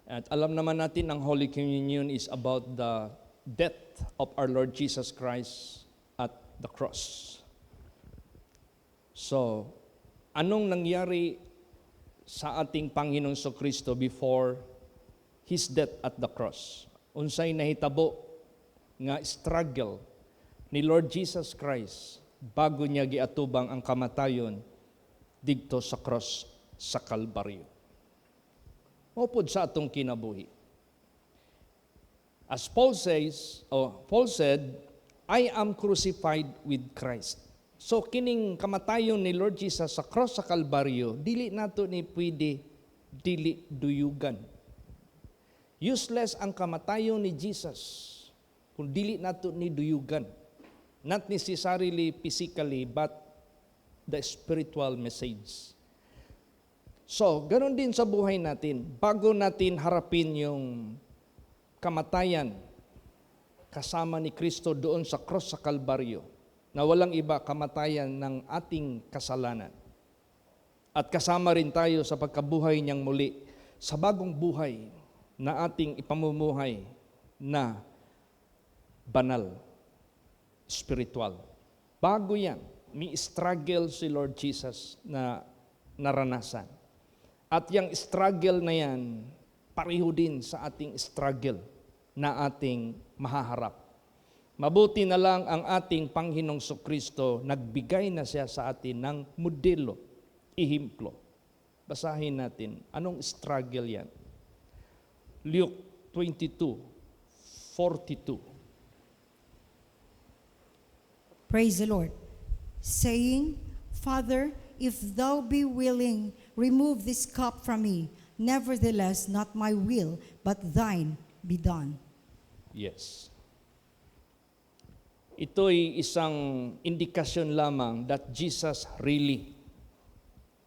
At alam naman natin ang Holy Communion is about the death of our Lord Jesus Christ at the cross. So, anong nangyari sa ating Panginoong Kristo before His death at the cross? Unsay nahitabo nga struggle ni Lord Jesus Christ bago niya giatubang ang kamatayon didto sa cross sa Kalbaryo. Mupod sa atong kinabuhi. As Paul said, I am crucified with Christ. So kining kamatayon ni Lord Jesus sa cross sa Kalbaryo, dili nato ni pwede dili duyugan. Useless ang kamatayon ni Jesus kung dili nato ni duyugan. Not necessarily physically, but the spiritual message. So, ganun din sa buhay natin. Bago natin harapin yung kamatayan kasama ni Kristo doon sa cross sa Kalbaryo, na walang iba kamatayan ng ating kasalanan. At kasama rin tayo sa pagkabuhay niyang muli sa bagong buhay na ating ipamumuhay na banal, spiritual. Bago yan, may struggle si Lord Jesus na naranasan. At yung struggle na yan, pareho din sa ating struggle na ating mahaharap. Mabuti na lang ang ating Panginoong Kristo, nagbigay na siya sa atin ng modelo, ihimplo. Basahin natin, anong struggle yan? Luke 22:42. Praise the Lord. Saying, Father, if thou be willing, remove this cup from me. Nevertheless, not my will, but thine be done. Yes. Ito'y isang indikasyon lamang that Jesus really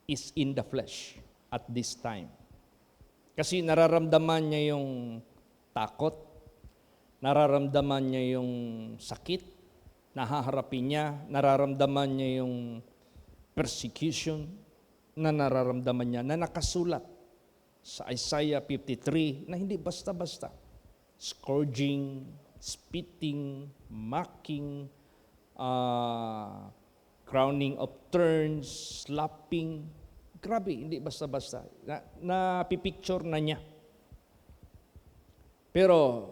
is in the flesh at this time. Kasi nararamdaman niya yung takot, nararamdaman niya yung sakit, nahaharapin niya, nararamdaman niya yung persecution na nararamdaman niya, na nakasulat sa Isaiah 53 na hindi basta-basta. Scourging, spitting, mocking, crowning of thorns, slapping. Grabe, hindi basta-basta. Napipicture na niya. Pero,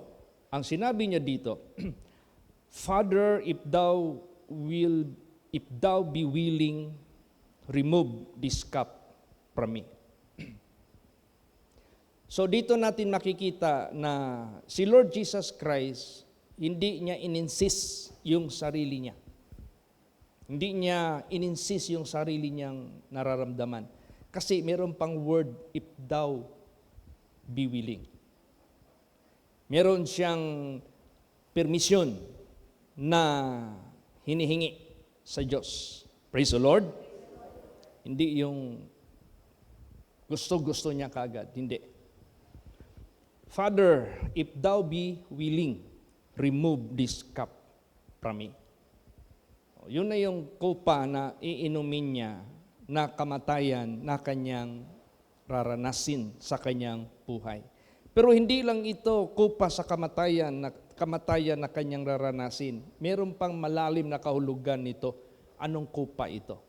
ang sinabi niya dito, Father, if thou be willing, remove this cup from me. So dito natin makikita na si Lord Jesus Christ, hindi niya ininsist yung sarili niya. Hindi niya ininsist yung sarili niyang nararamdaman. Kasi meron pang word, if thou be willing. Meron siyang permission na hinihingi sa Diyos. Praise the Lord. Hindi yung gusto-gusto niya kagad. Hindi. Father, if thou be willing, remove this cup from me. Yun na yung kupa na iinumin niya na kamatayan na kanyang raranasin sa kanyang buhay. Pero hindi lang ito kupa sa kamatayan na kanyang raranasin. Meron pang malalim na kahulugan nito. Anong kupa ito?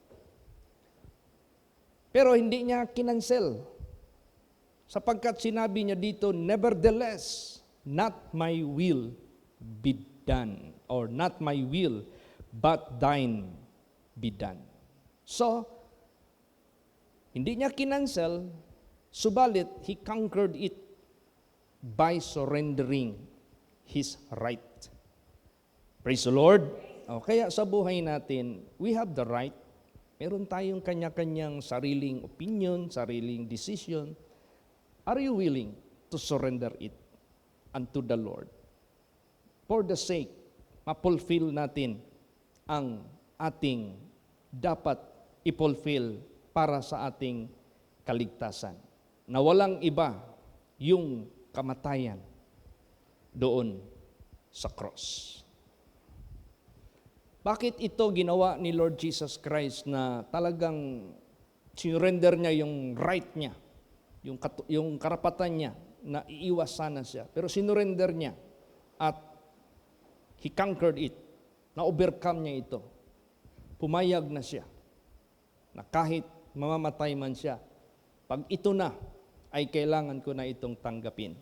Pero hindi niya kinansel. Sapagkat sinabi niya dito, nevertheless, not my will be done. Or not my will, but thine be done. So, hindi niya kinansel, subalit, he conquered it by surrendering his right. Praise the Lord. Kaya sa buhay natin, we have the right. Meron tayong kanya-kanyang sariling opinion, sariling decision. Are you willing to surrender it unto the Lord? For the sake, ma-fulfill natin ang ating dapat i-fulfill para sa ating kaligtasan. Na walang iba yung kamatayan doon sa cross. Bakit ito ginawa ni Lord Jesus Christ na talagang surrender niya yung right niya, yung karapatan niya na iiwas sana siya. Pero sinurrender niya at he conquered it. Na-overcome niya ito. Pumayag na siya na kahit mamamatay man siya, pag ito na, ay kailangan ko na itong tanggapin.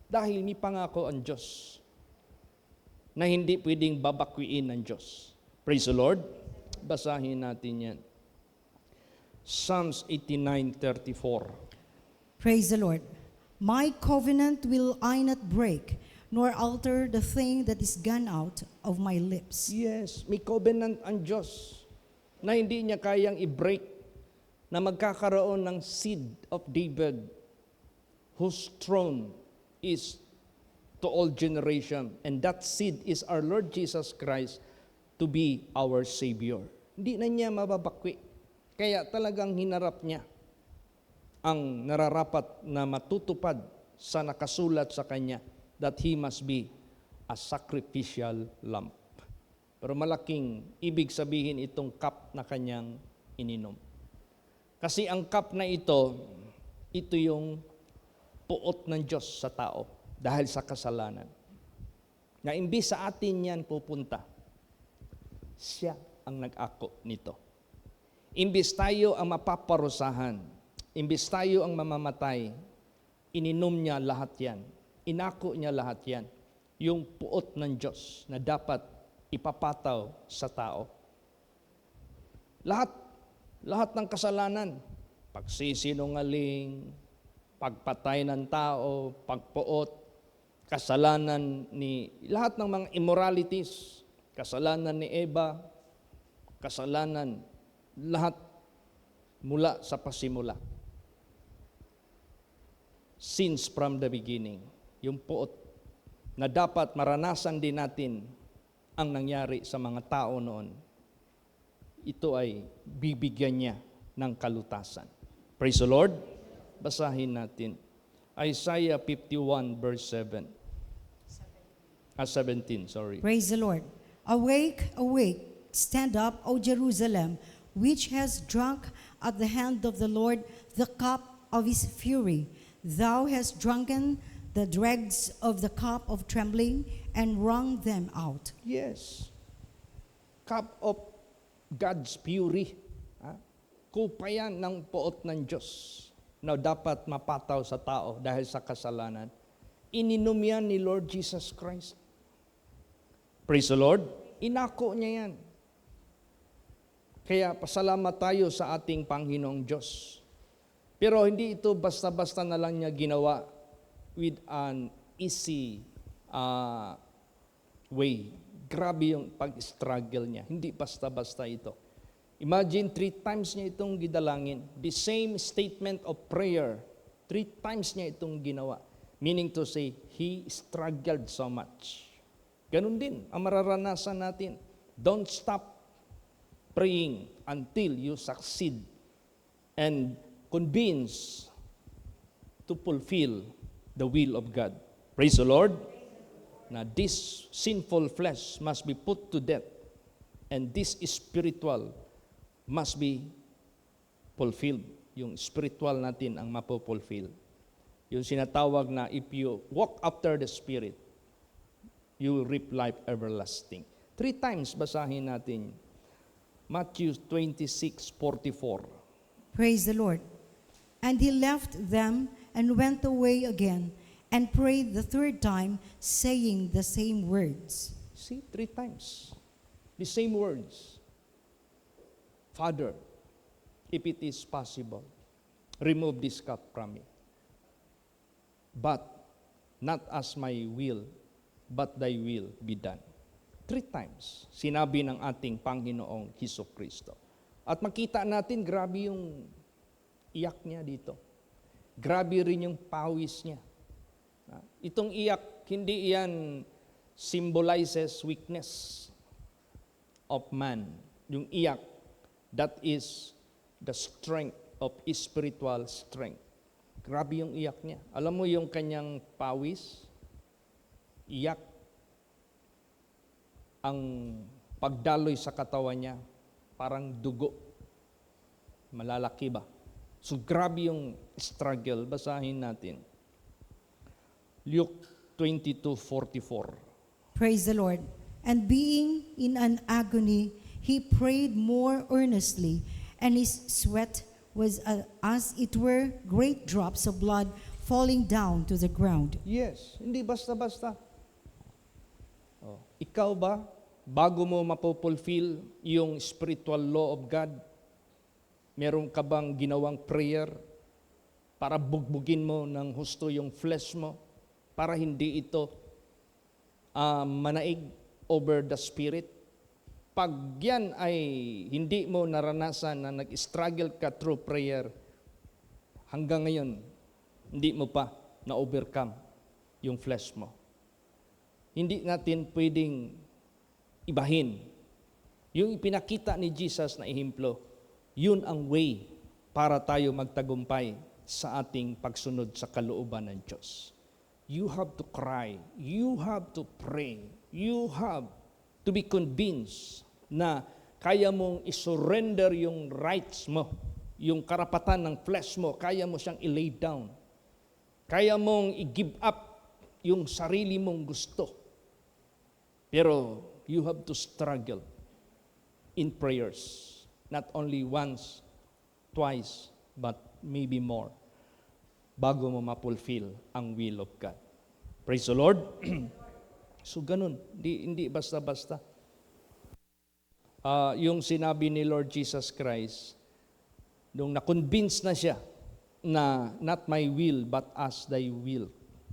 Dahil may pangako ang Diyos na hindi pwedeng babakwiin ng Diyos. Praise the Lord. Basahin natin yan. Psalms 89:34. Praise the Lord. My covenant will I not break, nor alter the thing that is gone out of my lips. Yes, may covenant ang Diyos na hindi niya kayang i-break, na magkakaroon ng seed of David whose throne is to all generation, and that seed is our Lord Jesus Christ to be our Savior. Hindi na niya mababakwi. Kaya talagang hinarap niya ang nararapat na matutupad sa nakasulat sa kanya, that he must be a sacrificial lamb. Pero malaking ibig sabihin itong cup na kanyang ininom. Kasi ang cup na ito yung puot ng Diyos sa tao dahil sa kasalanan. Na imbis sa atin yan pupunta, siya ang nag-ako nito. Imbis tayo ang mapaparusahan, imbis tayo ang mamamatay, ininom niya lahat yan. Inako niya lahat yan. Yung puot ng Diyos na dapat ipapataw sa tao. Lahat ng kasalanan, pagsisinungaling, pagpatay ng tao, pagpuot, kasalanan ni lahat ng mga immoralities, kasalanan ni Eva, kasalanan, lahat mula sa pasimula. Sins from the beginning, yung puot na dapat maranasan din natin ang nangyari sa mga tao noon. Ito ay bibigyan niya ng kalutasan. Praise the Lord. Basahin natin. Isaiah 51 verse 17, sorry. Praise the Lord. Awake, awake, stand up, O Jerusalem, which has drunk at the hand of the Lord the cup of his fury. Thou hast drunken the dregs of the cup of trembling and wrung them out. Yes. Cup of God's fury. Kupayan ng puot ng Diyos na dapat mapataw sa tao dahil sa kasalanan. Ininom yan ni Lord Jesus Christ. Praise the Lord. Inako niya yan. Kaya pasalamat tayo sa ating Panginoong Diyos. Pero hindi ito basta-basta na lang niya ginawa with an easy way. Grabe yung pag-struggle niya. Hindi basta-basta ito. Imagine 3 times niya itong gidalangin. The same statement of prayer. 3 times niya itong ginawa. Meaning to say, he struggled so much. Ganun din ang mararanasan natin. Don't stop praying until you succeed and convince to fulfill the will of God. Praise the Lord. Now this sinful flesh must be put to death, and this spiritual must be fulfilled. Yung spiritual natin ang mapopulfill. Yung sinatawag na if you walk after the Spirit, you will reap life everlasting. 3 times basahin natin. Matthew 26:44. Praise the Lord. And he left them and went away again and prayed the 3rd time, saying the same words. See, 3 times. The same words. Father, if it is possible, remove this cup from me. But not as my will, but thy will be done. 3 times, sinabi ng ating Panginoong Hesukristo. At makita natin, grabe yung iyak niya dito. Grabe rin yung pawis niya. Itong iyak, hindi iyan symbolizes weakness of man. Yung iyak, that is the strength of spiritual strength. Grabe yung iyak niya. Alam mo yung kanyang pawis, iyak, ang pagdaloy sa katawan niya, parang dugo. Malalaki ba? So grabe yung struggle. Basahin natin. Luke 22:44. Praise the Lord. And being in an agony, he prayed more earnestly, and his sweat was as it were great drops of blood falling down to the ground. Yes, hindi basta-basta. Oh, ikaw ba, bago mo mapopulfill yung spiritual law of God, meron ka bang ginawang prayer para bugbugin mo ng husto yung flesh mo, para hindi ito manaig over the spirit? Pag yan ay hindi mo naranasan na nag-struggle ka through prayer, hanggang ngayon, hindi mo pa na-overcome yung flesh mo. Hindi natin pwedeng ibahin. Yung ipinakita ni Jesus na ehemplo, yun ang way para tayo magtagumpay sa ating pagsunod sa kalooban ng Diyos. You have to cry, you have to pray, you have to be convinced na kaya mong isurrender yung rights mo, yung karapatan ng flesh mo, kaya mo siyang i-lay down. Kaya mong i-give up yung sarili mong gusto. Pero you have to struggle in prayers. Not only once, twice, but maybe more, bago mo mapulfill ang will of God. Praise the Lord. So ganun, hindi basta-basta. Yung sinabi ni Lord Jesus Christ, nung na-convince na siya na not my will but as thy will,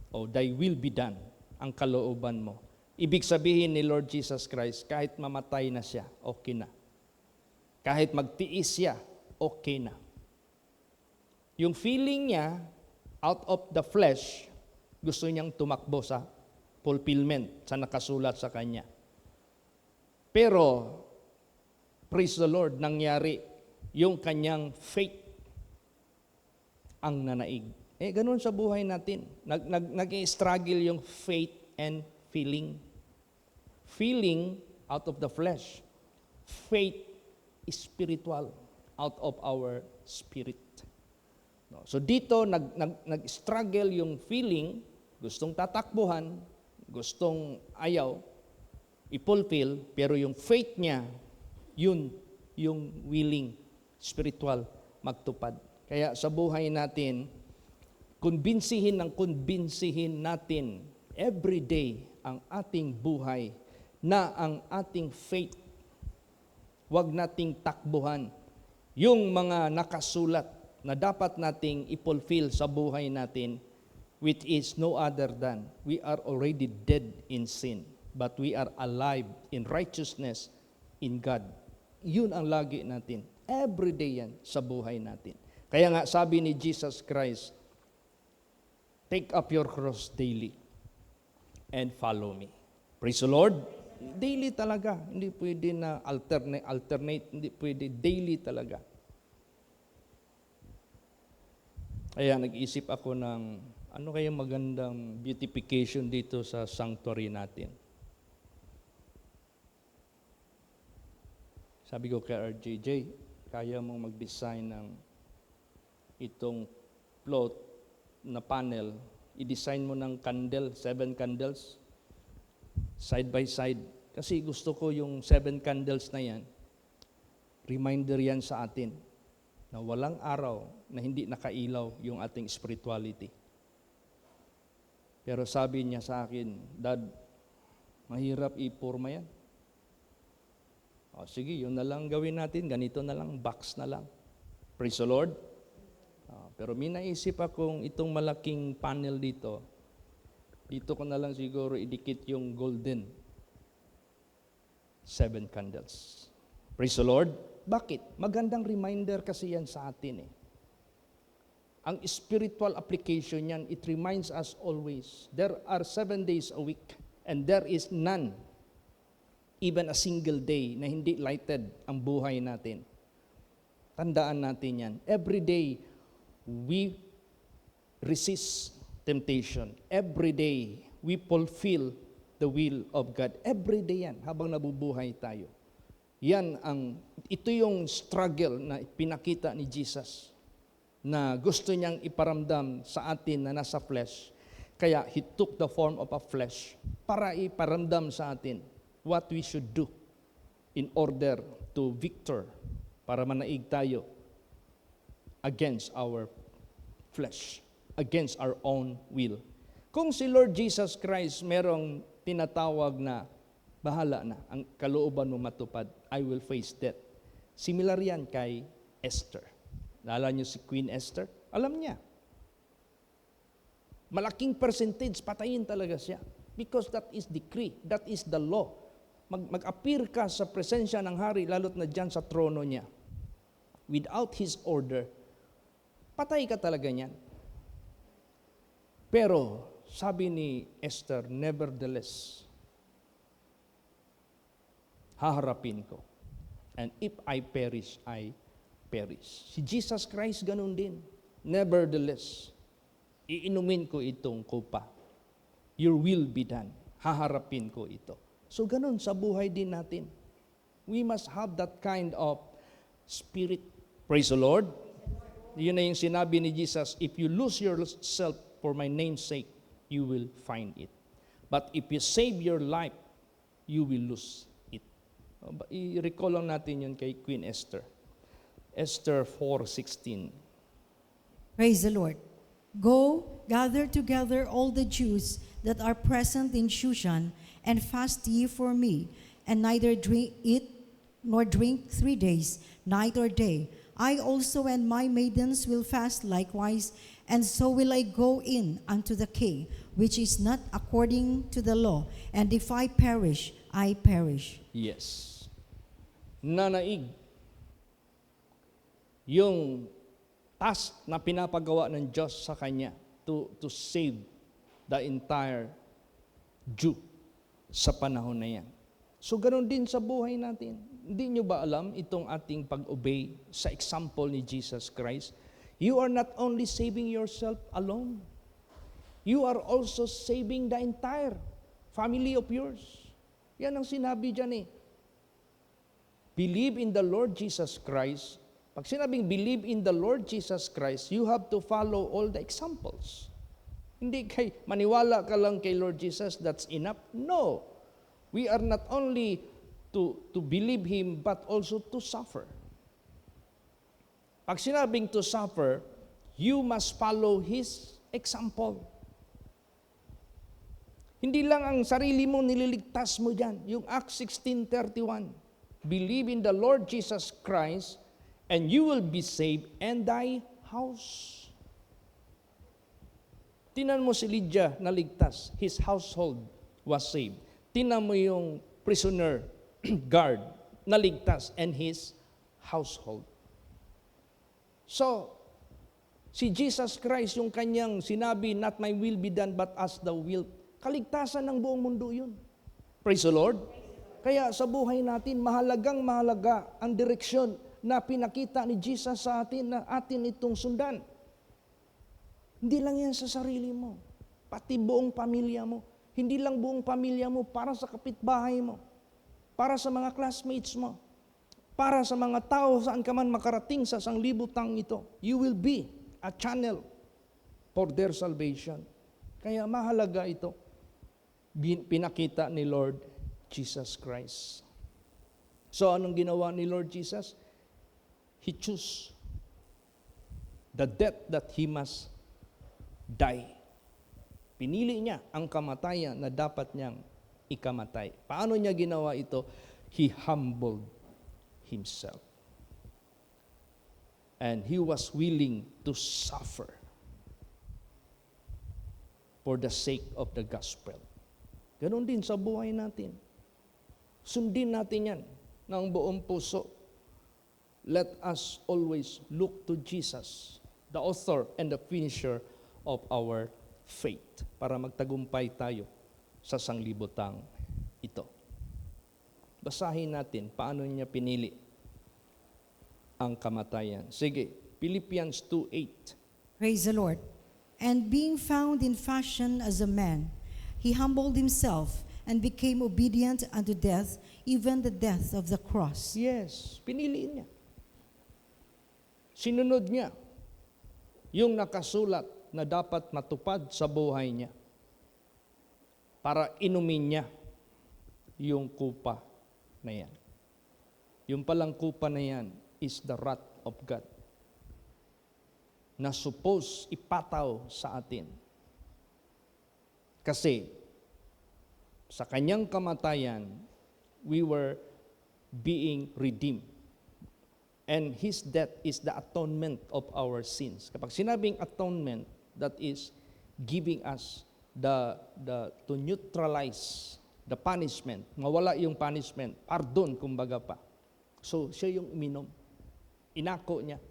o thy will be done, ang kalooban mo. Ibig sabihin ni Lord Jesus Christ, kahit mamatay na siya, okay na. Kahit magtiis siya, okay na. Yung feeling niya, out of the flesh, gusto niyang tumakbo sa fulfillment, sa nakasulat sa kanya. Pero, praise the Lord, nangyari yung kanyang faith ang nanaig. Ganun sa buhay natin. Nag-struggle yung faith and feeling. Feeling out of the flesh. Faith is spiritual, out of our spirit. So dito, nag-struggle yung feeling, gustong tatakbuhan, gustong ayaw, i-fulfill, pero yung faith niya, yun, yung willing, spiritual, magtupad. Kaya sa buhay natin, kumbinsihin natin every day ang ating buhay na ang ating faith, wag nating takbuhan yung mga nakasulat na dapat nating i-fulfill sa buhay natin, which is no other than we are already dead in sin, but we are alive in righteousness in God. Yun ang lagi natin. Every day yan sa buhay natin. Kaya nga sabi ni Jesus Christ, take up your cross daily and follow me. Praise the Lord. Daily talaga. Hindi pwede na alternate. Hindi pwede. Daily talaga. Kaya nag-isip ako ng ano kaya magandang beautification dito sa sanctuary natin. Sabi ko kay RJJ, kaya mong mag-design ng itong float na panel, i-design mo ng candle, 7 candles, side by side. Kasi gusto ko yung 7 candles na yan, reminder yan sa atin na walang araw na hindi nakailaw yung ating spirituality. Pero sabi niya sa akin, Dad, mahirap ipurma yan. O sige, yun na lang gawin natin, ganito na lang, box na lang. Praise the Lord. Pero may naisip akong itong malaking panel dito ko na lang siguro idikit yung golden 7 candles. Praise the Lord. Bakit? Magandang reminder kasi yan sa atin eh. Ang spiritual application yan, it reminds us always, there are 7 days a week and there is none, even a single day na hindi lighted ang buhay natin. Tandaan natin yan. Every day, we resist temptation. Every day, we fulfill the will of God. Every day yan, habang nabubuhay tayo. Ito yung struggle na pinakita ni Jesus na gusto niyang iparamdam sa atin na nasa flesh. Kaya He took the form of a flesh para iparamdam sa atin what we should do in order to victor, para manaig tayo against our flesh, against our own will. Kung si Lord Jesus Christ merong tinatawag na bahala na, ang kalooban mo matupad, I will face death. Similar yan kay Esther. Naalala niyo si Queen Esther? Alam niya. Malaking percentage, patayin talaga siya. Because that is decree, that is the law. Mag-appear ka sa presensya ng hari, lalo't na dyan sa trono niya. Without his order, patay ka talaga niyan. Pero, sabi ni Esther, nevertheless, haharapin ko. And if I perish, I perish. Si Jesus Christ ganun din. Nevertheless, iinumin ko itong kupa. Your will be done. Haharapin ko ito. So ganun sa buhay din natin. We must have that kind of spirit. Praise the Lord. Yun na yung sinabi ni Jesus, if you lose yourself for my name's sake, you will find it. But if you save your life, you will lose it. I-recall lang natin yun kay Queen Esther. Esther 4:16. Praise the Lord. Go, gather together all the Jews that are present in Shushan, and fast ye for me, and neither eat nor drink 3 days, night or day. I also and my maidens will fast likewise, and so will I go in unto the king, which is not according to the law. And if I perish, I perish. Yes. Nanaig. Yung task na pinapagawa ng Diyos sa kanya to save the entire Jew sa panahon na yan. So ganoon din sa buhay natin. Hindi nyo ba alam itong ating pag-obey sa example ni Jesus Christ? You are not only saving yourself alone. You are also saving the entire family of yours. Yan ang sinabi dyan eh. Believe in the Lord Jesus Christ. Pag sinabing believe in the Lord Jesus Christ, you have to follow all the examples. Hindi kay maniwala ka lang kay Lord Jesus, that's enough. No. We are not only to believe Him, but also to suffer. Pag sinabing to suffer, you must follow His example. Hindi lang ang sarili mo nililigtas mo dyan. Yung Acts 16:31, believe in the Lord Jesus Christ, and you will be saved, and thy house. Tinan mo si Lydia na ligtas. His household was saved. Tinan mo yung prisoner guard na ligtas, and his household. So, si Jesus Christ, yung kanyang sinabi, not my will be done, but as thou wilt. Kaligtasan ng buong mundo yun. Praise the Lord. Kaya sa buhay natin, mahalaga ang direksyon na pinakita ni Jesus sa atin na atin itong sundan. Hindi lang yan sa sarili mo, pati buong pamilya mo. Hindi lang buong pamilya mo, para sa kapitbahay mo, para sa mga classmates mo, para sa mga tao saan ka man makarating sa sanglibutang ito. You will be a channel for their salvation. Kaya mahalaga ito, pinakita ni Lord Jesus Christ. So anong ginawa ni Lord Jesus? He chose the death that He must die. Pinili niya ang kamatayan na dapat niyang ikamatay. Paano niya ginawa ito? He humbled Himself. And He was willing to suffer for the sake of the gospel. Ganon din sa buhay natin. Sundin natin yan ng buong puso. Let us always look to Jesus, the author and the finisher of our faith, para magtagumpay tayo sa sanglibutang ito. Basahin natin paano niya pinili ang kamatayan. Sige, Philippians 2:8. Praise the Lord. And being found in fashion as a man, He humbled Himself and became obedient unto death, even the death of the cross. Yes, pinili niya. Sinunod niya yung nakasulat na dapat matupad sa buhay niya. para inumin niya yung kupa na yan. Yung palang kupa na yan is the wrath of God na suppose ipataw sa atin. Kasi sa kanyang kamatayan, we were being redeemed. And His death is the atonement of our sins. Kapag sinabing atonement, that is giving us to neutralize the punishment. Mawala yung punishment. Pardon, kumbaga pa. So, siya yung uminom. Inako niya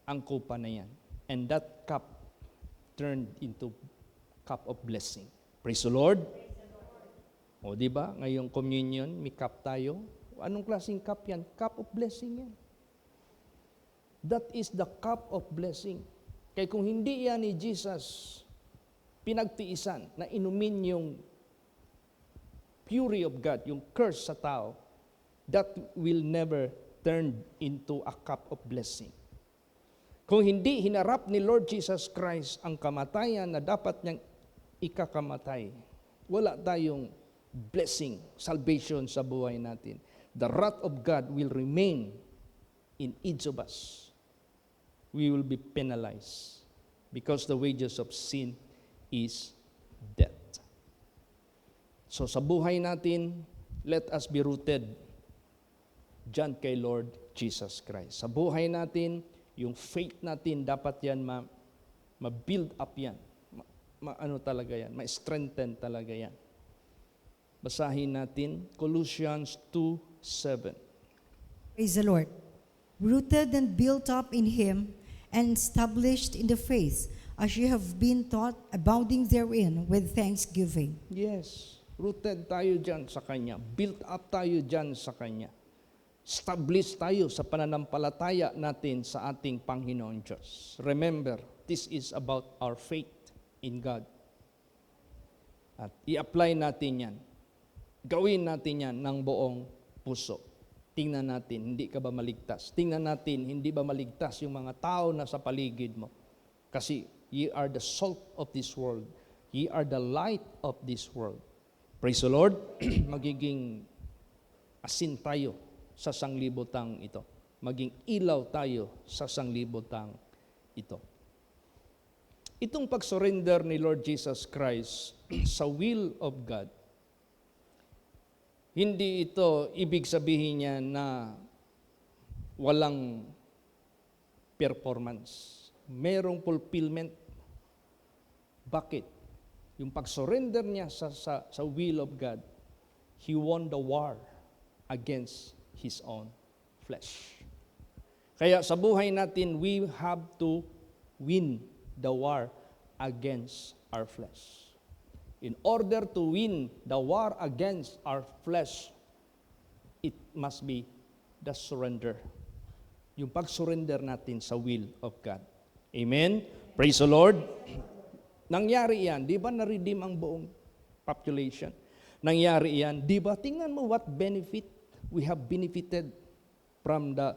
ang kupa na yan. And that cup turned into cup of blessing. Praise the Lord. O, di ba? Ngayong communion, may cup tayo. Anong klaseng cup yan? Cup of blessing yan. That is the cup of blessing. Kaya kung hindi yan ni Jesus pinagtiisan na inumin yung fury of God, yung curse sa tao, that will never turn into a cup of blessing. Kung hindi hinarap ni Lord Jesus Christ ang kamatayan na dapat niyang ikakamatay, wala tayong blessing, salvation sa buhay natin. The wrath of God will remain in each of us. We will be penalized because the wages of sin is death. So sa buhay natin, let us be rooted dyan kay Lord Jesus Christ. Sa buhay natin, yung faith natin, dapat yan ma-build up yan. Talaga yan, ma-strengthen talaga yan. Basahin natin, Colossians 2:7. Praise the Lord. Rooted and built up in Him and established in the faith, as you have been taught, abounding therein with thanksgiving. Yes, rooted tayo dyan sa Kanya. Built up tayo dyan sa Kanya. Established tayo sa pananampalataya natin sa ating Panginoon Diyos. Remember, this is about our faith in God. At i-apply natin yan. Gawin natin yan ng buong puso. Tingnan natin, hindi ka ba maligtas? Tingnan natin, hindi ba maligtas yung mga tao na sa paligid mo? Kasi ye are the salt of this world. Ye are the light of this world. Praise the Lord. Magiging asin tayo sa sanglibutang ito. Maging ilaw tayo sa sanglibutang ito. Itong pag-surrender ni Lord Jesus Christ sa will of God, hindi ito ibig sabihin niya na walang performance. Merong fulfillment. Bakit? Yung pag-surrender niya sa will of God, He won the war against His own flesh. Kaya sa buhay natin, we have to win the war against our flesh. In order to win the war against our flesh, it must be the surrender. Yung pag-surrender natin sa will of God. Amen? Praise the Lord. Nangyari yan. Di ba na-redeem ang buong population? Nangyari yan. Di ba? Tingnan mo what benefit we have benefited from the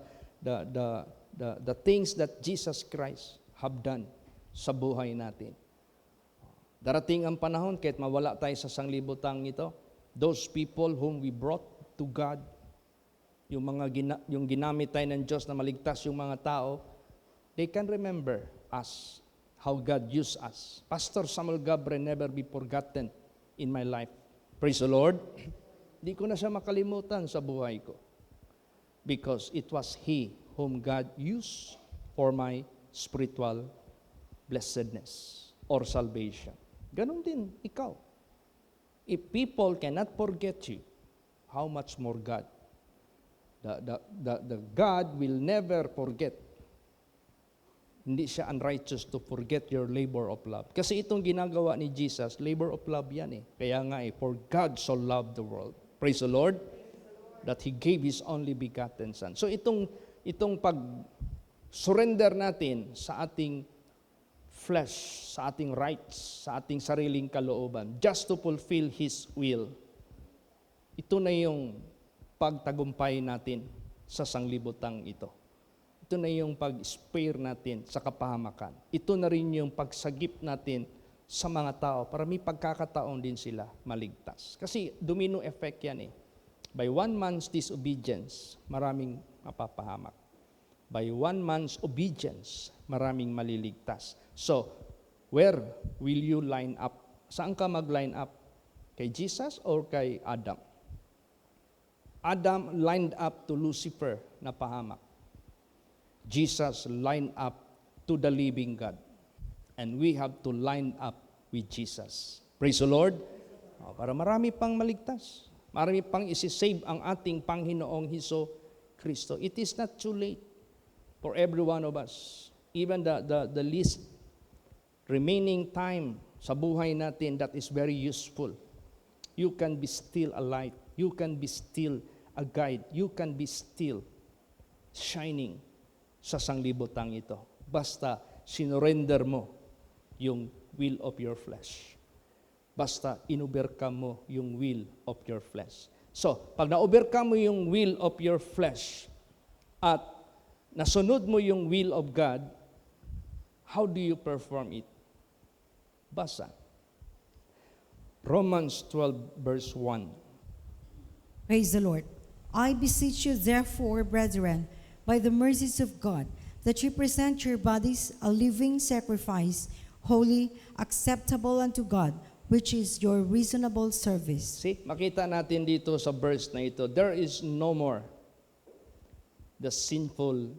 things that Jesus Christ have done sa buhay natin. Darating ang panahon, kahit mawala tayo sa sanglibutang ito, those people whom we brought to God, yung ginamit tayo ng Diyos na maligtas yung mga tao, they can remember us, how God used us. Pastor Samuel Gabre never be forgotten in my life. Praise the Lord. Di ko na siya makalimutan sa buhay ko. Because it was He whom God used for my spiritual blessedness or salvation. Ganon din ikaw. If people cannot forget you, how much more God? The God will never forget. Hindi siya unrighteous to forget your labor of love. Kasi itong ginagawa ni Jesus, labor of love yan eh. Kaya nga for God so loved the world. Praise the Lord. That He gave His only begotten Son. So itong pag-surrender natin sa ating flesh, sa ating rights, sa ating sariling kalooban, just to fulfill His will, ito na yung pagtagumpay natin sa sanglibutang ito. Ito na yung pag-spare natin sa kapahamakan. Ito na rin yung pagsagip natin sa mga tao para may pagkakataon din sila maligtas. Kasi domino effect yan eh. By one man's disobedience, maraming mapapahamak. By one man's obedience, maraming maliligtas. So, where will you line up? Saan ka mag-line up? Kay Jesus or kay Adam? Adam lined up to Lucifer na pahamak. Jesus lined up to the living God. And we have to line up with Jesus. Praise the Lord. Para marami pang maligtas. Marami pang isi-save ang ating Panginoong Hesus Kristo. It is not too late for every one of us. Even the least remaining time sa buhay natin that is very useful. You can be still a light. You can be still a guide. You can be still shining sa sanglibutang ito. Basta sinurrender mo yung will of your flesh. Basta in-overcome mo yung will of your flesh. So, pag na-overcome mo yung will of your flesh at nasunod mo yung will of God, how do you perform it? Basa. Romans 12 verse 1. Praise the Lord. I beseech you therefore, brethren, by the mercies of God, that you present your bodies a living sacrifice, holy, acceptable unto God, which is your reasonable service. See, makita natin dito sa verse na ito, there is no more the sinful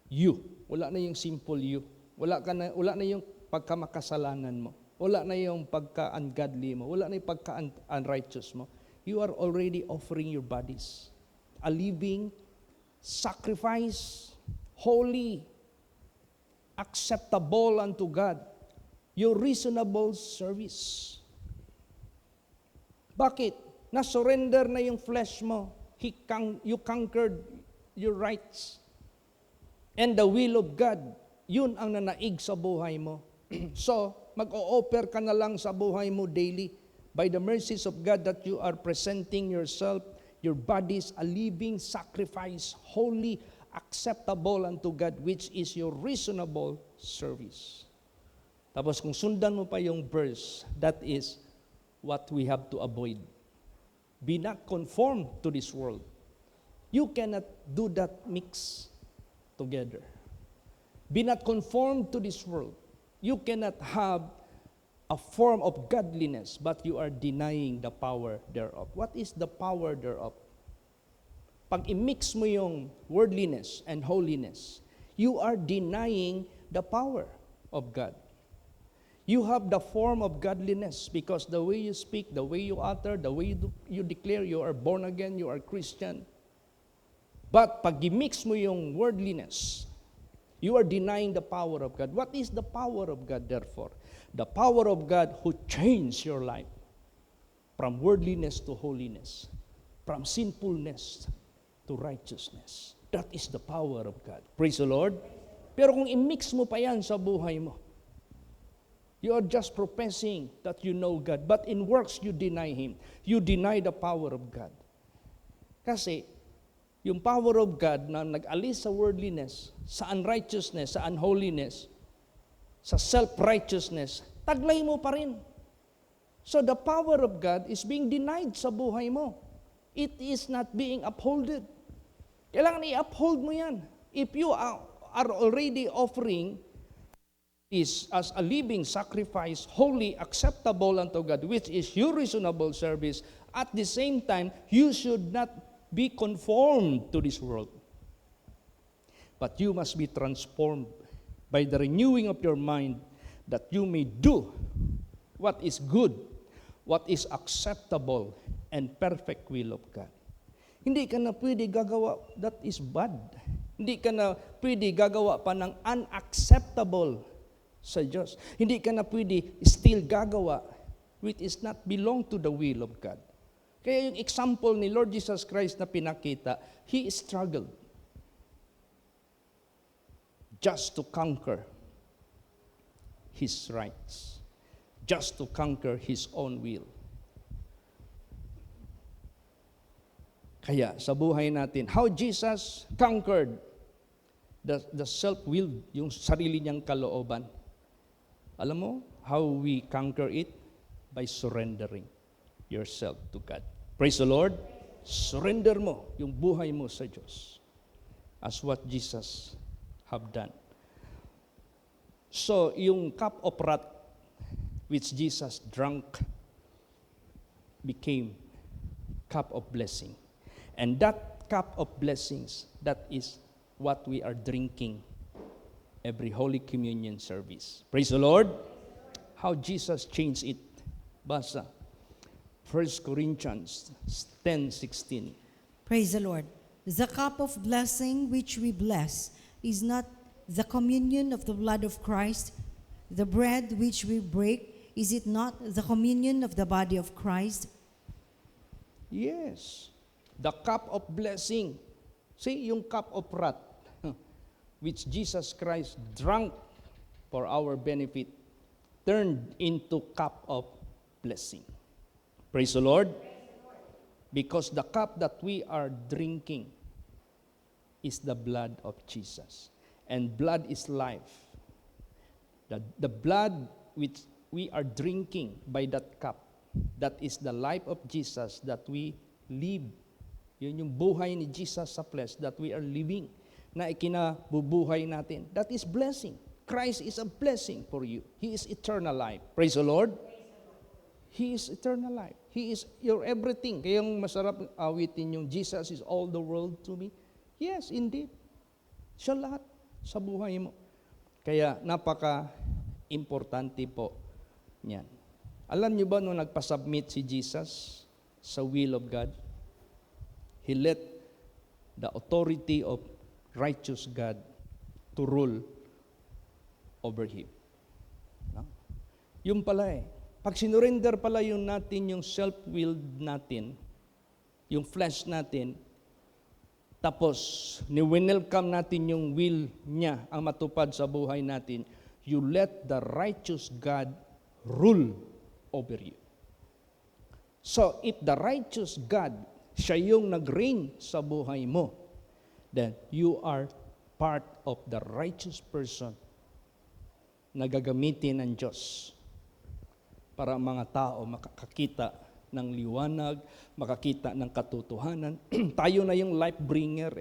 you. Wala na yung simple you. Wala na yung pagkamakasalanan mo. Wala na yung pagka-ungodly mo. Wala na yung pagka-unrighteous mo. You are already offering your bodies a living sacrifice, holy, acceptable unto God, your reasonable service. Bakit? Na-surrender na yung flesh mo. You conquered your rights. And the will of God, yun ang nanaig sa buhay mo. So, mag-o-offer ka na lang sa buhay mo daily by the mercies of God that you are presenting yourself, your bodies, a living sacrifice, holy, acceptable unto God, which is your reasonable service. Tapos kung sundan mo pa yung verse, that is what we have to avoid. Be not conformed to this world. You cannot do that mix together. Be not conformed to this world. You cannot have a form of godliness, but you are denying the power thereof. What is the power thereof? Pag i-mix mo yung worldliness and holiness, you are denying the power of God. You have the form of godliness because the way you speak, the way you utter, the way you declare you are born again, you are Christian. But pag i-mix mo yung worldliness, you are denying the power of God. What is the power of God, therefore? The power of God who changed your life from worldliness to holiness, from sinfulness to righteousness. That is the power of God. Praise the Lord. Pero kung i-mix mo pa yan sa buhay mo, you are just professing that you know God, but in works you deny Him. You deny the power of God. Kasi, yung power of God na nag-alis sa worldliness, sa unrighteousness, sa unholiness, sa self-righteousness, taglay mo pa rin. So the power of God is being denied sa buhay mo. It is not being upholded. Kailangan i-uphold mo yan. If you are already offering is as a living sacrifice, holy, acceptable unto God, which is your reasonable service, at the same time, you should not be conformed to this world. But you must be transformed by the renewing of your mind that you may do what is good, what is acceptable, and perfect will of God. Hindi ka na pwede gagawa that is bad. Hindi ka na pwede gagawa pa ng unacceptable sa Diyos. Hindi ka na pwede still gagawa which is not belong to the will of God. Kaya yung example ni Lord Jesus Christ na pinakita, He struggled just to conquer His rights, just to conquer His own will. Kaya sa buhay natin, how Jesus conquered the self-will, yung sarili niyang kalooban. Alam mo, how we conquer it? By surrendering yourself to God. Praise the Lord. Surrender mo yung buhay mo sa Diyos as what Jesus have done. So, yung cup of wrath which Jesus drank became cup of blessing. And that cup of blessings, that is what we are drinking every Holy Communion service. Praise the Lord. How Jesus changed it. Basa. 1 Corinthians 10:16. Praise the Lord. The cup of blessing which we bless is not the communion of the blood of Christ. The bread which we break, is it not the communion of the body of Christ? Yes. The cup of blessing. See, yung cup of wrath, which Jesus Christ drank for our benefit, turned into cup of blessing. Praise the Lord. Because the cup that we are drinking is the blood of Jesus. And blood is life. The blood which we are drinking by that cup, that is the life of Jesus that we live. Yun yung buhay ni Jesus sa flesh that we are living, na ikinabubuhay natin. That is blessing. Christ is a blessing for you. He is eternal life. Praise the Lord. He is eternal life. He is your everything. Kaya yung masarap awitin yung Jesus is all the world to me. Yes, indeed. Siya lahat sa buhay mo. Kaya napaka-importante po niyan. Alam niyo ba nung nagpasubmit si Jesus sa will of God, He let the authority of righteous God to rule over Him. No? Yung pala pag sinurrender pala yung natin, yung self-willed natin, yung flesh natin, tapos ni-welcome natin yung will niya ang matupad sa buhay natin, you let the righteous God rule over you. So, if the righteous God, siya yung nag-reign sa buhay mo, then you are part of the righteous person na gagamitin ng Diyos para ang mga tao makakita ng liwanag, makakita ng katotohanan. Tayo na yung light bringer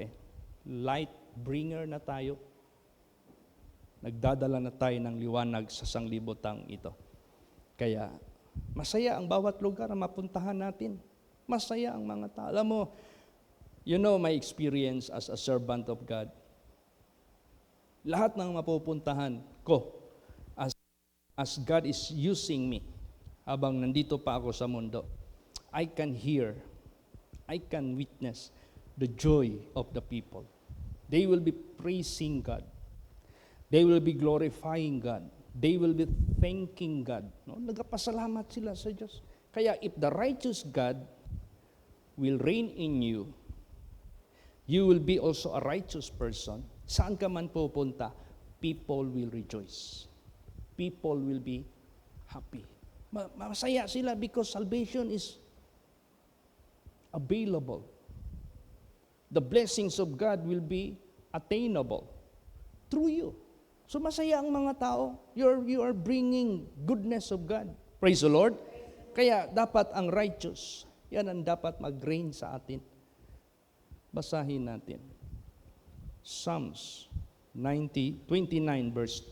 Light bringer na tayo. Nagdadala na tayo ng liwanag sa sanglibotang ito. Kaya, masaya ang bawat lugar na mapuntahan natin. Masaya ang mga tao. Alam mo, you know my experience as a servant of God. Lahat ng mapupuntahan ko, as God is using me, habang nandito pa ako sa mundo, I can hear, I can witness the joy of the people. They will be praising God. They will be glorifying God. They will be thanking God. No? Nagpasalamat sila sa Diyos. Kaya if the righteous God will reign in you, you will be also a righteous person. Saan ka man pupunta, people will rejoice. People will be happy. Masaya sila because salvation is available. The blessings of God will be attainable through you. So masaya ang mga tao. You are bringing goodness of God. Praise the Lord. Kaya dapat ang righteous, yan ang dapat mag-reign sa atin. Basahin natin. Psalms 29 verse,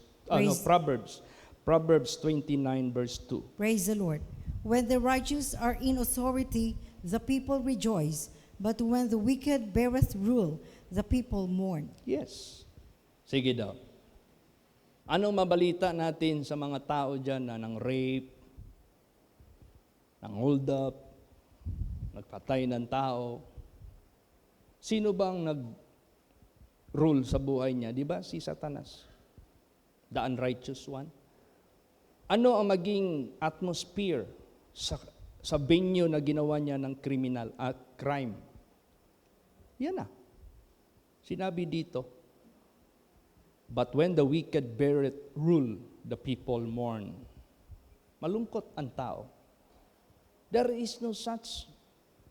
Proverbs 29 verse 2. Praise the Lord. When the righteous are in authority, the people rejoice. But when the wicked beareth rule, the people mourn. Yes. Sige daw. Anong mabalita natin sa mga tao dyan na ng rape, ng hold up, nagpatay ng tao? Sino bang nag-rule sa buhay niya? Di ba? Si Satanas. The unrighteous one. Ano ang maging atmosphere sa venue na ginawa niya ng criminal at crime? Yan na. Sinabi dito, but when the wicked beareth rule, the people mourn. Malungkot ang tao. There is no such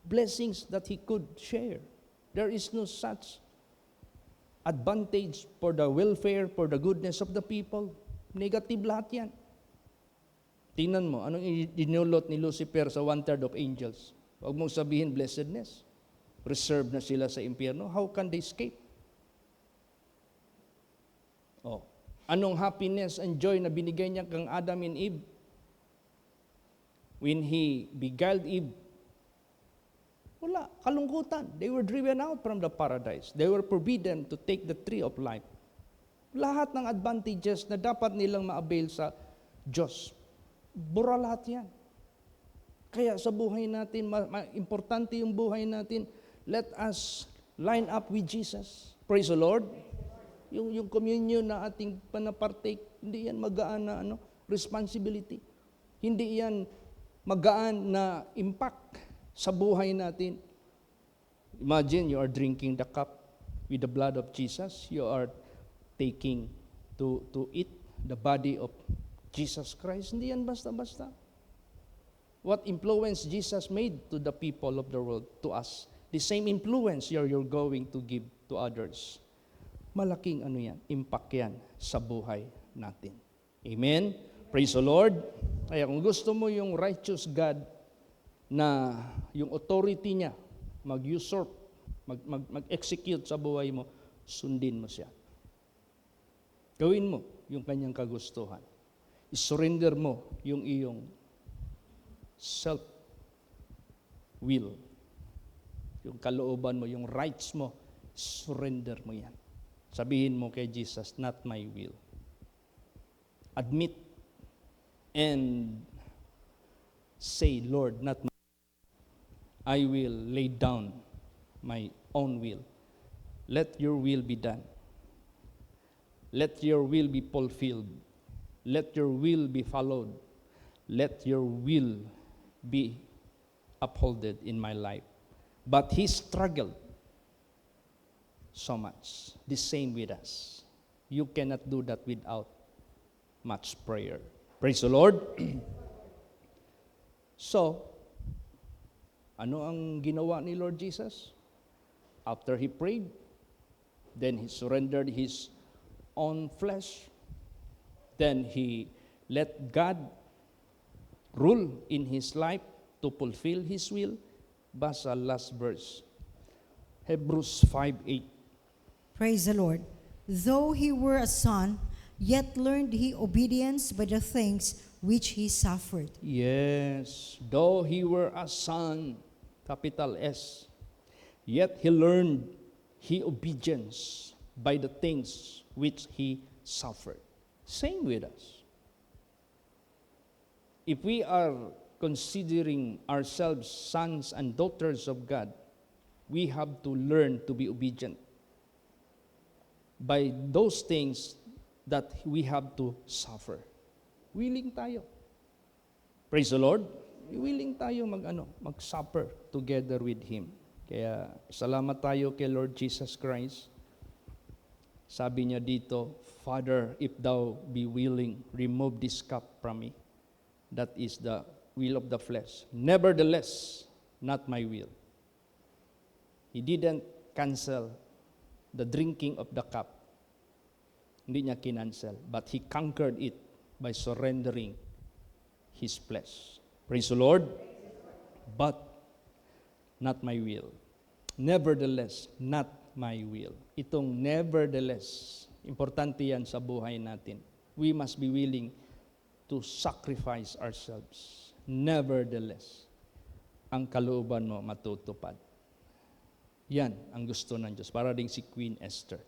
blessings that he could share. There is no such advantage, for the welfare, for the goodness of the people. Negative lahat yan. Tingnan mo, anong dinulot ni Lucifer sa 1/3 of angels? Huwag mong sabihin blessedness. Reserved na sila sa impyerno. How can they escape? Oh, anong happiness and joy na binigay niya kang Adam and Eve? When he beguiled Eve, wala, kalungkutan. They were driven out from the paradise. They were forbidden to take the tree of life. Lahat ng advantages na dapat nilang ma-avail sa Diyos, bura lahat yan. Kaya sa buhay natin, importante yung buhay natin, let us line up with Jesus. Praise the Lord. Yung communion na ating panapartake, hindi yan magaan na responsibility. Hindi yan magaan na impact sa buhay natin. Imagine you are drinking the cup with the blood of Jesus. You are taking to eat the body of Jesus Christ. Hindi yan basta-basta. What influence Jesus made to the people of the world, to us, the same influence you're going to give to others. Malaking impact yan sa buhay natin. Amen? Praise the Lord. Kaya kung gusto mo yung righteous God na yung authority niya mag-usurp, mag-execute sa buhay mo, sundin mo siya. Gawin mo yung kanyang kagustuhan. I-surrender mo yung iyong self-will. Yung kalooban mo, yung rights mo, surrender mo yan. Sabihin mo kay Jesus, not my will. Admit and say, Lord, not my will. I will lay down my own will. Let your will be done. Let your will be fulfilled. Let your will be followed. Let your will be upholded in my life. But he struggled so much. The same with us. You cannot do that without much prayer. Praise the Lord. So, ano ang ginawa ni Lord Jesus? After he prayed, then he surrendered his own flesh. Then he let God rule in his life to fulfill his will. Basa last verse. Hebrews 5:8. Praise the Lord. Though he were a son, yet learned he obedience by the things which he suffered. Yes, though he were a son, capital S, yet he learned he obedience by the things which he suffered. Same with us. If we are considering ourselves sons and daughters of God, we have to learn to be obedient by those things that we have to suffer. Willing tayo. Praise the Lord. Willing tayo mag-suffer together with Him. Kaya salamat tayo kay Lord Jesus Christ. Sabi niya dito, Father, if thou be willing, remove this cup from me. That is the will of the flesh. Nevertheless, not my will. He didn't cancel the drinking of the cup. Hindi niya kinancel, but he conquered it by surrendering his flesh. Praise the Lord. But not my will. Nevertheless, not my will. Itong nevertheless, importante yan sa buhay natin. We must be willing to sacrifice ourselves. Nevertheless, ang kalooban mo matutupad. Yan ang gusto ng Diyos. Para ding si Queen Esther.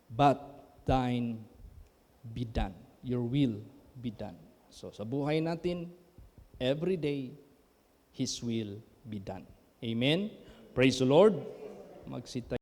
But thine be done. Your will be done. So sa buhay natin, every day, His will be done. Amen? Praise the Lord. Magsita